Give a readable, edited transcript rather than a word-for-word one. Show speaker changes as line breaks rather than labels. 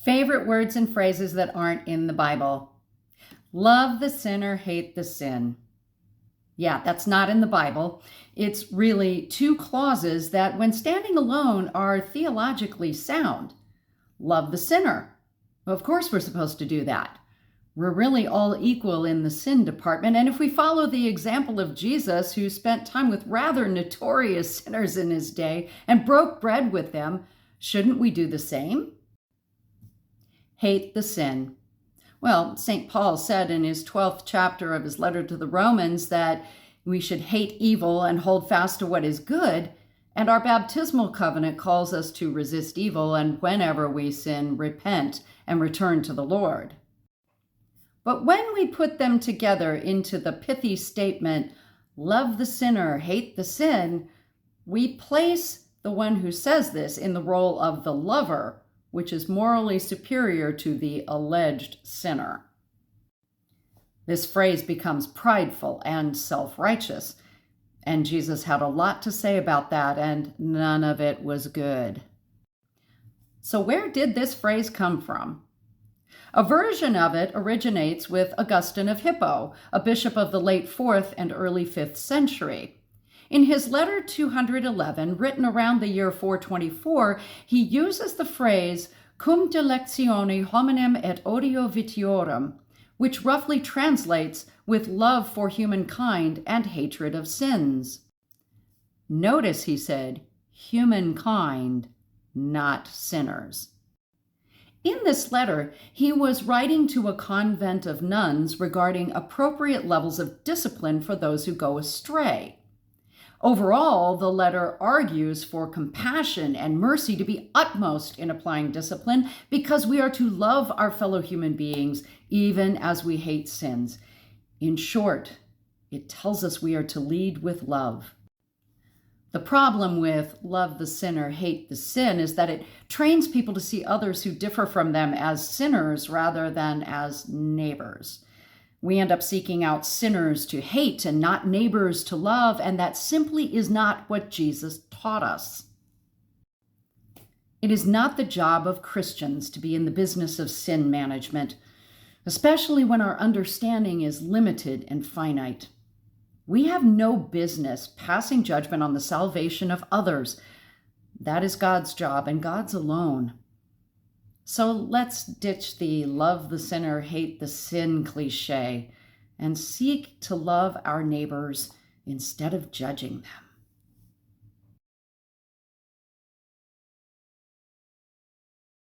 Favorite words and phrases that aren't in the Bible. Love the sinner, hate the sin. Yeah, that's not in the Bible. It's really two clauses that, when standing alone, are theologically sound. Love the sinner. Of course we're supposed to do that. We're really all equal in the sin department, and if we follow the example of Jesus, who spent time with rather notorious sinners in his day and broke bread with them, shouldn't we do the same? Hate the sin. Well, St. Paul said in his 12th chapter of his letter to the Romans that we should hate evil and hold fast to what is good, and our baptismal covenant calls us to resist evil and, whenever we sin, repent and return to the Lord. But when we put them together into the pithy statement, love the sinner, hate the sin, we place the one who says this in the role of the lover, which is morally superior to the alleged sinner. This phrase becomes prideful and self-righteous, and Jesus had a lot to say about that, and none of it was good. So where did this phrase come from? A version of it originates with Augustine of Hippo, a bishop of the late 4th and early 5th century. In his letter 211, written around the year 424, he uses the phrase cum delectione hominem et odio vitiorum, which roughly translates with love for humankind and hatred of sins. Notice, he said, humankind, not sinners. In this letter, he was writing to a convent of nuns regarding appropriate levels of discipline for those who go astray. Overall, the letter argues for compassion and mercy to be utmost in applying discipline because we are to love our fellow human beings even as we hate sins. In short, it tells us we are to lead with love. The problem with love the sinner, hate the sin is that it trains people to see others who differ from them as sinners rather than as neighbors. We end up seeking out sinners to hate and not neighbors to love, and that simply is not what Jesus taught us. It is not the job of Christians to be in the business of sin management, especially when our understanding is limited and finite. We have no business passing judgment on the salvation of others. That is God's job, and God's alone. So let's ditch the love the sinner, hate the sin cliche and seek to love our neighbors instead of judging them.